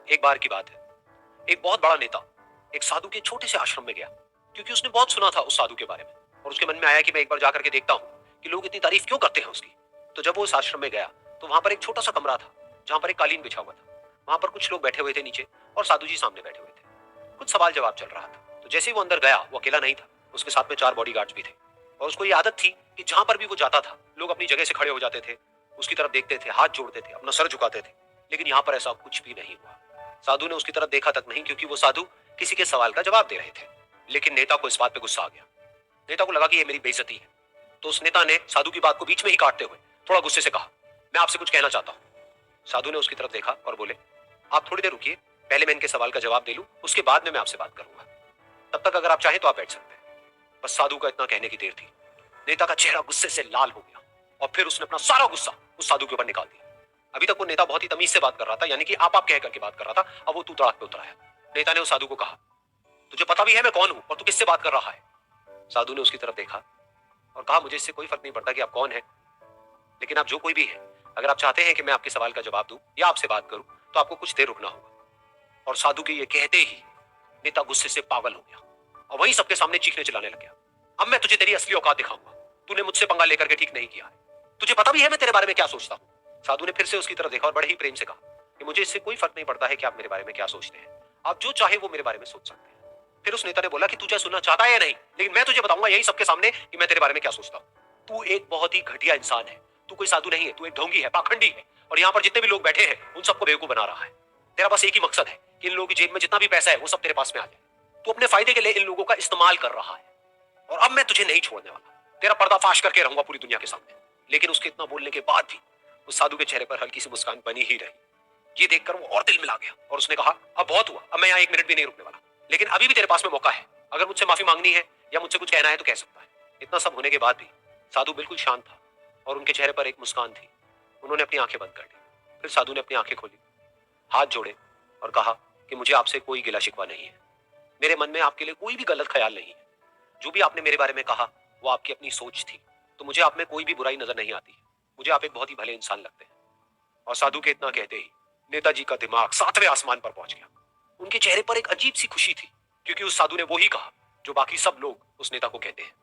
एक बार की बात है, एक बहुत बड़ा नेता एक साधु के छोटे से आश्रम में गया, क्योंकि उसने बहुत सुना था उस साधु के बारे में और उसके मन में आया कि मैं एक बार जाकर के देखता हूँ कि लोग इतनी तारीफ क्यों करते हैं उसकी। तो जब वो उस आश्रम में गया तो वहां पर एक छोटा सा कमरा था जहां पर एक कालीन बिछा हुआ था। वहां पर कुछ लोग बैठे हुए थे नीचे और साधु जी सामने बैठे हुए थे। कुछ सवाल जवाब चल रहा था। तो जैसे ही वो अंदर गया, वो अकेला नहीं था, उसके साथ में 4 बॉडीगार्ड्स भी थे और उसको ये आदत थी कि जहां पर भी वो जाता था लोग अपनी जगह से खड़े हो जाते थे, उसकी तरफ देखते थे, हाथ जोड़ते थे, अपना सर झुकाते थे। लेकिन यहाँ पर ऐसा कुछ भी नहीं हुआ। साधु ने उसकी तरफ देखा तक नहीं, क्योंकि वो साधु किसी के सवाल का जवाब दे रहे थे। लेकिन नेता को इस बात पे गुस्सा आ गया। नेता को लगा कि ये मेरी बेइज्जती है। तो उस नेता ने साधु की बात को बीच में ही काटते हुए थोड़ा गुस्से से कहा, मैं आपसे कुछ कहना चाहता हूं। साधु ने उसकी तरफ देखा और बोले, आप थोड़ी देर रुकिए, पहले मैं इनके सवाल का जवाब दे लूं, उसके बाद में मैं आपसे बात करूंगा। तब तक अगर आप चाहें तो आप बैठ सकते हैं। बस साधु का इतना कहने की देर थी, नेता का चेहरा गुस्से से लाल हो गया और फिर उसने अपना सारा गुस्सा उस साधु के ऊपर निकाल दिया। अभी तक वो नेता बहुत ही तमीज से बात कर रहा था, यानी कि आप कह करके बात कर रहा था। अब वो तू तड़ाक पे उतर आया। नेता ने उस साधु को कहा, तुझे पता भी है मैं कौन हूं और तू किससे बात कर रहा है? साधु ने उसकी तरफ देखा और कहा, मुझे इससे कोई फर्क नहीं पड़ता कि आप कौन है, लेकिन आप जो कोई भी है, अगर आप चाहते हैं कि मैं आपके सवाल का जवाब दूं या आपसे बात करूं तो आपको कुछ देर रुकना होगा। और साधु के ये कहते ही नेता गुस्से से पागल हो गया और वहीं सबके सामने चीखने चिल्लाने लग गया, अब मैं तुझे तेरी असली औकात दिखाऊंगा। तूने मुझसे पंगा लेकर के ठीक नहीं किया है। तुझे पता भी है मैं तेरे बारे में क्या सोचता हूँ। साधु ने फिर से उसकी तरफ देखा और बड़े ही प्रेम से कहा कि मुझे इससे कोई फर्क नहीं पड़ता है कि आप मेरे बारे में क्या सोचते हैं। आप जो चाहे वो मेरे बारे में सोच सकते हैं। फिर उस नेता ने बोला कि तू चाहे सुनना चाहता है या नहीं, लेकिन मैं तुझे बताऊंगा यही सबके सामने कि मैं तेरे बारे में क्या सोचता हूँ। तू एक बहुत ही घटिया इंसान है। तू कोई साधु नहीं है, तू एक ढोंगी है, पाखंडी है। और यहाँ पर जितने भी लोग बैठे हैं उन सबको बेवकूफ बना रहा है। तेरा बस एक ही मकसद है कि इन लोगों की जेब में जितना भी पैसा है वो सब तेरे पास में आ जाए। तू अपने फायदे के लिए इन लोगों का इस्तेमाल कर रहा है और अब मैं तुझे नहीं छोड़ने वाला। तेरा पर्दाफाश करके रहूंगा पूरी दुनिया के सामने। लेकिन उसके इतना बोलने के बाद भी उस साधु के चेहरे पर हल्की सी मुस्कान बनी ही रही। ये देखकर वो और दिल मिला गया और उसने कहा, अब बहुत हुआ, अब मैं यहाँ 1 मिनट भी नहीं रुकने वाला। लेकिन अभी भी तेरे पास में मौका है। अगर मुझसे माफी मांगनी है या मुझसे कुछ कहना है तो कह सकता है। इतना सब होने के बाद भी साधु बिल्कुल शांत था और उनके चेहरे पर एक मुस्कान थी। उन्होंने अपनी आंखें बंद कर ली। फिर साधु ने अपनी आंखें खोली, हाथ जोड़े और कहा कि मुझे आपसे कोई गिला शिकवा नहीं है। मेरे मन में आपके लिए कोई भी गलत ख्याल नहीं है। जो भी आपने मेरे बारे में कहा वो आपकी अपनी सोच थी। तो मुझे आप में कोई भी बुराई नजर नहीं आती है। मुझे आप एक बहुत ही भले इंसान लगते हैं। और साधु के इतना कहते ही नेताजी का दिमाग 7वें आसमान पर पहुंच गया। उनके चेहरे पर एक अजीब सी खुशी थी, क्योंकि उस साधु ने वो ही कहा जो बाकी सब लोग उस नेता को कहते हैं।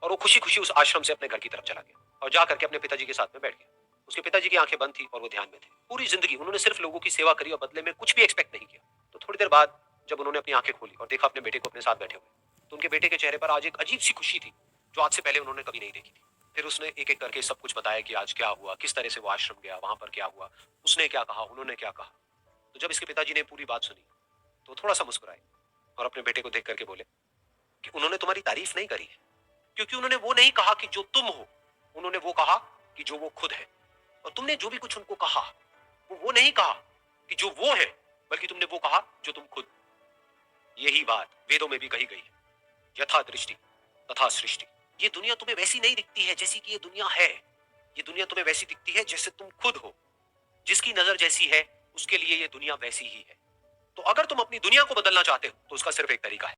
और वो खुशी खुशी उस आश्रम से अपने घर की तरफ चला गया और जा करके अपने पिताजी के साथ में बैठ गया। उसके पिताजी की आंखें बंद थी और वो ध्यान में थे। पूरी जिंदगी उन्होंने सिर्फ लोगों की सेवा करी और बदले में कुछ भी एक्सपेक्ट नहीं किया। तो थोड़ी देर बाद जब उन्होंने अपनी आंखें खोली और देखा अपने बेटे को अपने साथ बैठे हुए, तो उनके बेटे के चेहरे पर आज एक अजीब सी खुशी थी जो आज से पहले उन्होंने कभी नहीं देखी थी। फिर उसने एक एक करके सब कुछ बताया कि आज क्या हुआ, किस तरह से वो आश्रम गया, वहां पर क्या हुआ, उसने क्या कहा, उन्होंने क्या कहा। तो जब इसके पिताजी ने पूरी बात सुनी तो थोड़ा सा मुस्कुराए और अपने बेटे को देख करके बोले कि उन्होंने तुम्हारी तारीफ नहीं करी है, क्योंकि उन्होंने वो नहीं कहा कि जो तुम हो, उन्होंने वो कहा कि जो वो खुद है। और तुमने जो भी कुछ उनको कहा वो नहीं कहा कि जो वो है, बल्कि तुमने वो कहा जो तुम खुद। यही बात वेदों में भी कही गई है, यथा दृष्टि तथा सृष्टि। ये दुनिया तुम्हें वैसी नहीं दिखती है जैसी कि ये दुनिया है। ये दुनिया तुम्हें वैसी दिखती है जैसे तुम खुद हो। जिसकी नजर जैसी है उसके लिए ये दुनिया वैसी ही है। तो अगर तुम अपनी दुनिया को बदलना चाहते हो तो उसका सिर्फ एक तरीका है।